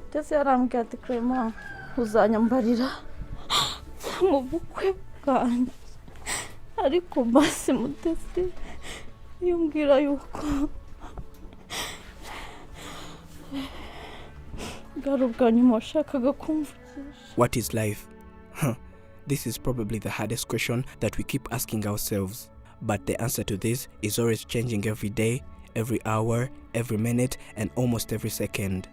Ndetse yarambwiye ati Clement uzanyambarira mu bukwe bwanjye, ariko basi Mutesi yumbwira yuko bwari ubwa nyuma washakaga kumvugisha. What is life? This is probably the hardest question that we keep asking ourselves. But the answer to this is always changing every day, every hour, every minute, and almost every second.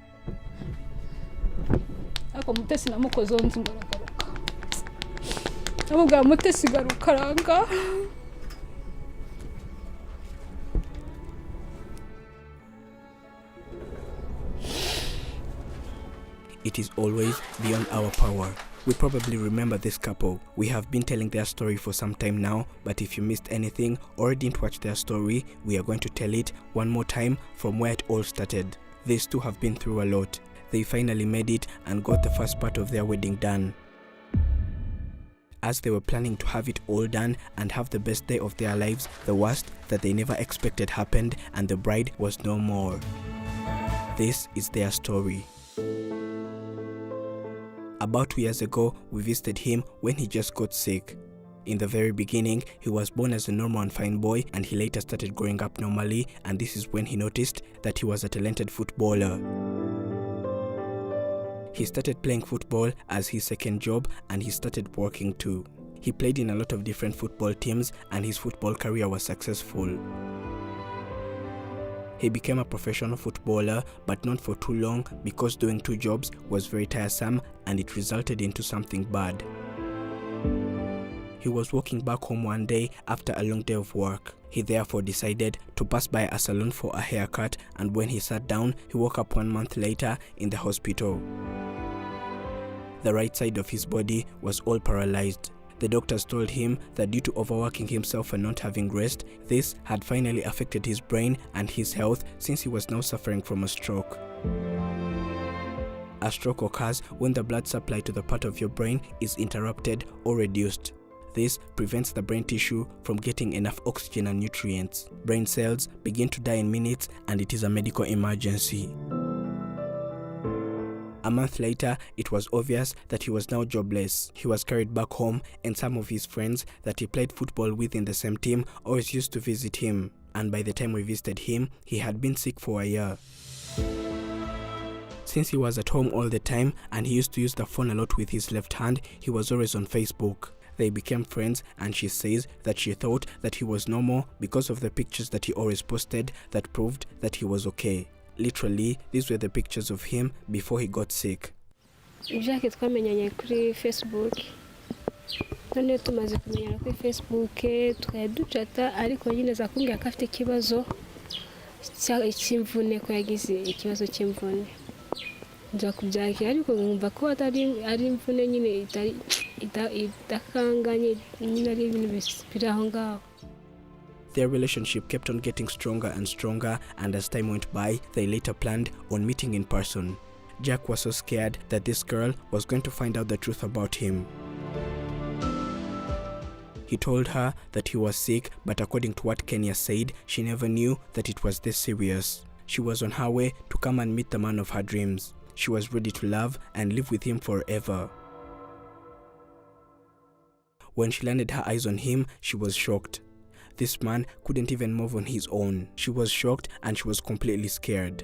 Ako Mutesi namukoze onzi mbaragaruka. Abugwa Mutesi garukaranga. It is always beyond our power. We probably remember this couple. We have been telling their story for some time now, but if you missed anything or didn't watch their story, we are going to tell it one more time from where it all started. These two have been through a lot. They finally made it and got the first part of their wedding done. As they were planning to have it all done and have the best day of their lives, the worst that they never expected happened and the bride was no more. This is their story. About 2 years ago, we visited him when he just got sick. In the very beginning, he was born as a normal and fine boy, and he later started growing up normally, and this is when he noticed that he was a talented footballer. He started playing football as his second job, and he started working too. He played in a lot of different football teams, and his football career was successful. He became a professional footballer, but not for too long because doing 2 jobs was very tiresome and it resulted into something bad. He was walking back home one day after a long day of work. He therefore decided to pass by a salon for a haircut, and when he sat down, he woke up 1 month later in the hospital. The right side of his body was all paralyzed. The doctors told him that due to overworking himself and not having rest, this had finally affected his brain and his health since he was now suffering from a stroke. A stroke occurs when the blood supply to the part of your brain is interrupted or reduced. This prevents the brain tissue from getting enough oxygen and nutrients. Brain cells begin to die in minutes and it is a medical emergency. A month later, it was obvious that he was now jobless. He was carried back home, and some of his friends that he played football with in the same team always used to visit him. And by the time we visited him, he had been sick for a year. Since he was at home all the time and he used to use the phone a lot with his left hand, he was always on Facebook. They became friends, and she says that she thought that he was normal because of the pictures that he always posted that proved that he was okay. Literally, these were the pictures of him before he got sick. Jack twamenyanye kuri Facebook. None tumaze kumenyana kuri Facebook, tukaducata ariko nyine zakumbwira ko afite ikibazo cy'imvune, ko yagize ikibazo cy'imvune. Nja kubyakira ariko ngumva ko ari imvune nyine idakanganye nyine ari ibintu biraho ngaho. Their relationship kept on getting stronger and stronger, and as time went by, they later planned on meeting in person. Jack was so scared that this girl was going to find out the truth about him. He told her that he was sick, but according to what Kenya said, she never knew that it was this serious. She was on her way to come and meet the man of her dreams. She was ready to love and live with him forever. When she landed her eyes on him, she was shocked. This man couldn't even move on his own. She was shocked and she was completely scared.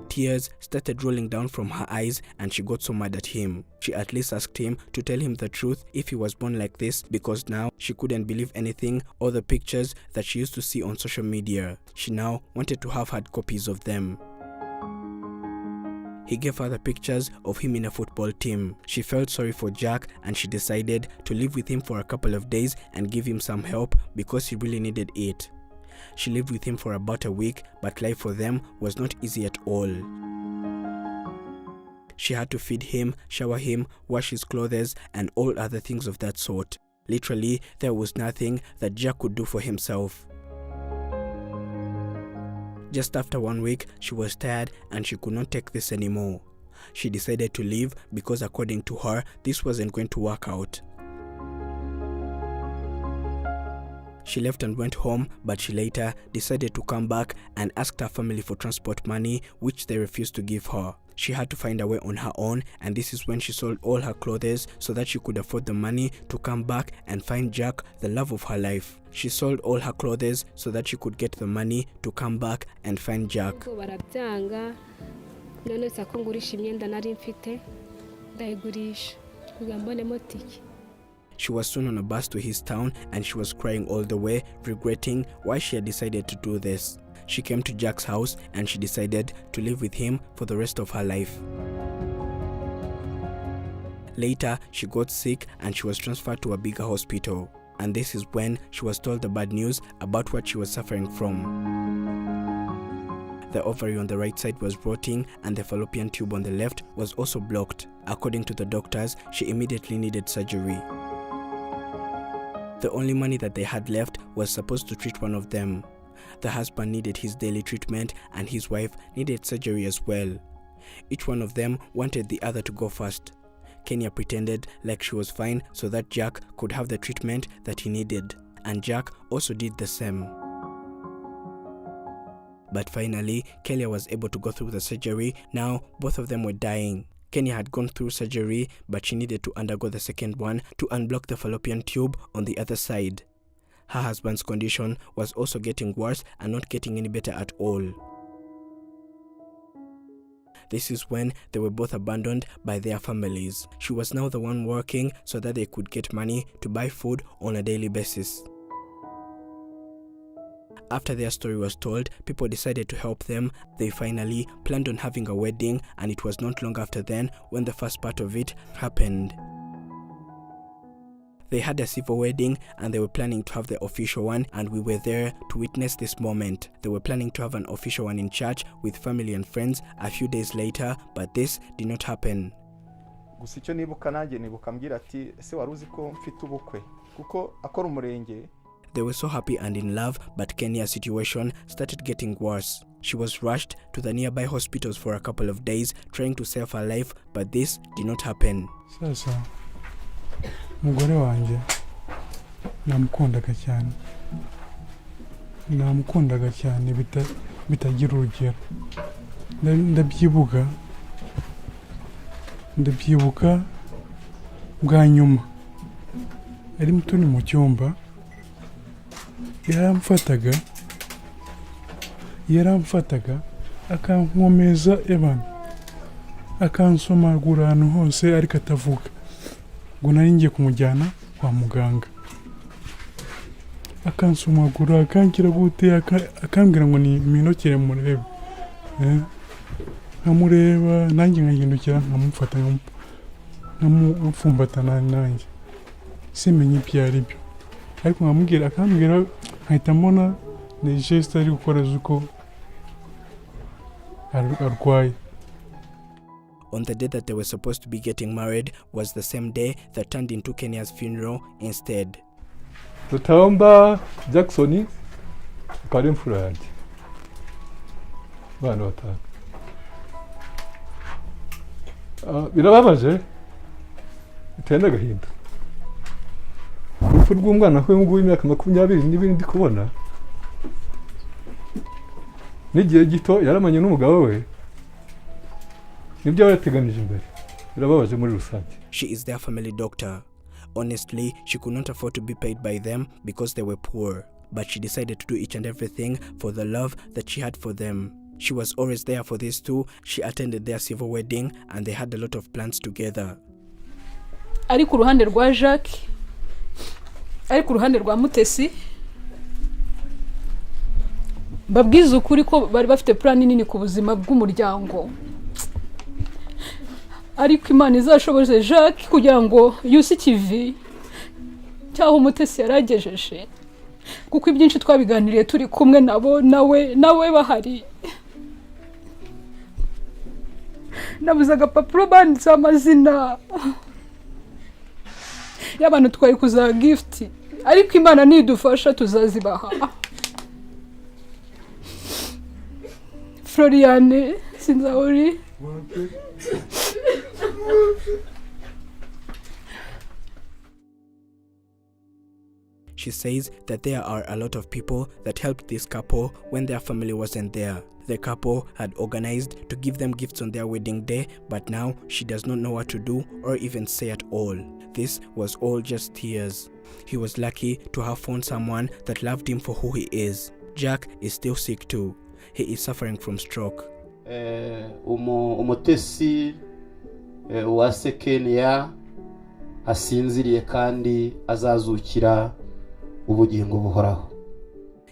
Tears started rolling down from her eyes and she got so mad at him. She at least asked him to tell him the truth if he was born like this, because now she couldn't believe anything or the pictures that she used to see on social media. She now wanted to have hard copies of them. He gave her the pictures of him in a football team. She felt sorry for Jack and she decided to live with him for a couple of days and give him some help because he really needed it. She lived with him for about a week, but life for them was not easy at all. She had to feed him, shower him, wash his clothes, and all other things of that sort. Literally, there was nothing that Jack could do for himself. Just after 1 week, she was tired and she could not take this anymore. She decided to leave because according to her, this wasn't going to work out. She left and went home, but she later decided to come back and asked her family for transport money, which they refused to give her. She had to find a way on her own, and this is when she sold all her clothes so that she could afford the money to come back and find Jack, the love of her life. She sold all her clothes so that she could get the money to come back and find Jack. She was soon on a bus to his town and she was crying all the way, regretting why she had decided to do this. She came to Jack's house and she decided to live with him for the rest of her life. Later, she got sick and she was transferred to a bigger hospital. And this is when she was told the bad news about what she was suffering from. The ovary on the right side was rotting and the fallopian tube on the left was also blocked. According to the doctors, she immediately needed surgery. The only money that they had left was supposed to treat one of them. The husband needed his daily treatment and his wife needed surgery as well. Each one of them wanted the other to go first. Kenya pretended like she was fine so that Jack could have the treatment that he needed, and Jack also did the same. But finally, Kenya was able to go through the surgery. Now, both of them were dying. Kenya had gone through surgery, but she needed to undergo the second one to unblock the fallopian tube on the other side. Her husband's condition was also getting worse and not getting any better at all. This is when they were both abandoned by their families. She was now the one working so that they could get money to buy food on a daily basis. After their story was told, people decided to help them. They finally planned on having a wedding, and it was not long after then when the first part of it happened. They had a civil wedding and they were planning to have the official one, and we were there to witness this moment. They were planning to have an official one in church with family and friends a few days later, but this did not happen. Gusa icyo nibuka nanjye nibuka mbwira ati ese wari uzi ko mfite ubukwe kuko akora umurenge. They were so happy and in love, but Kenya's situation started getting worse. She was rushed to the nearby hospitals for a couple of days trying to save her life, but this did not happen. Sasa mugore wanje namukundaga cyane bitagira urugero. Ndabyibuka bwa nyuma ari mutoni mu cyumba yaramfataga akankomeza akansomagura ahantu hose ariko atavuga ngo nari ngiye kumujyana kwa muganga. Akansomagura akankira gute akambwira ngo ni minokere murebe. Nkamureba nanjye nkahindukira nkamufata nkamupfumbatana nanjye simenye ibyo ari byo, ariko akambwira nkahita mbona ni geste ari gukora zuko arwaye. On the day that they were supposed to be getting married was the same day that turned into Kenya's funeral instead. Tutamba Jackson kari mfura yanjye bana batanu. Birababaje bitenda gahinda. Urupfu rw'umwana we nguyu imyaka 20 n'ibindi ndi kubona. N'igihe gito yaramanye n'umugabo we. Nibyo yateganije imbere. Birababaje muri rusange. She is their family doctor. Honestly, she could not afford to be paid by them because they were poor, but she decided to do each and everything for the love that she had for them. She was always there for these two. She attended their civil wedding and they had a lot of plans together. Ari ku ruhande rwa Jack, ari ku ruhande rwa Mutesi, babwiza ukuri ko bari bafite plan nini ku buzima bw'umuryango. Ariko Imana izashoboze Jack kugira ngo yusi kivi cyaho Mutesi yaragejeje, kuko ibyinshi twabiganiriye turi kumwe nabo nawe bahari. Nabuze agapapuro banditse amazina y'abantu twari kuza gift ariko Imana nidufasha tuzazibaha. Floriane Sinzauri. She says that there are a lot of people that helped this couple when their family wasn't there. The couple had organized to give them gifts on their wedding day, but now she does not know what to do or even say at all. This was all just tears. He was lucky to have found someone that loved him for who he is. Jack is still sick too. He is suffering from stroke. Umutesi wa Kenya asinziriye kandi azazukira ubugingo buhoraho.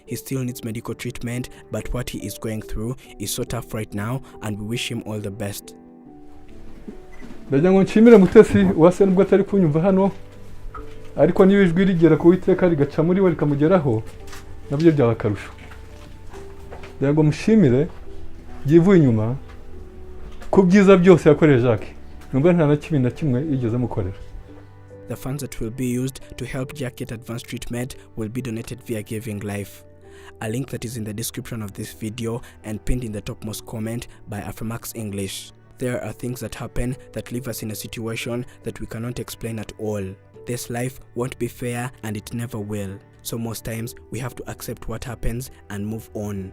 He still needs medical treatment, but what he is going through is so tough right now, and we wish him all the best. Ndagira ngo nshimire Mutesi wase nubwo atari kunyumva hano, ariko niba ijwi rigera ku Uwiteka rigaca muri we rikamugeraho, nabyo byaba akarusho. Ndagira ngo mushimire yivuye inyuma ku byiza byose yakoreye Jacques. Numva nta na kimwe yigeze mukorera. The funds that will be used to help Jack get advanced treatment will be donated via Giving Life. A link that is in the description of this video and pinned in the topmost comment by Afrimax English. There are things that happen that leave us in a situation that we cannot explain at all. This life won't be fair and it never will. So most times we have to accept what happens and move on.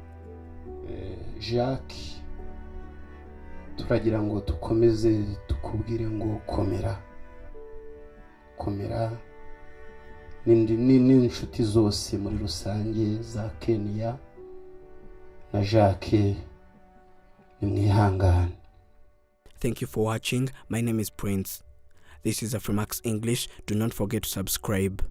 Jacques, turagira ngo tukomeze tukubwire ngo komera. Komera n'inshuti zose muri rusange za Kenya na Jacques nimwihangane. Thank you for watching. My name is Prince. This is Afrimax English. Do not forget to subscribe.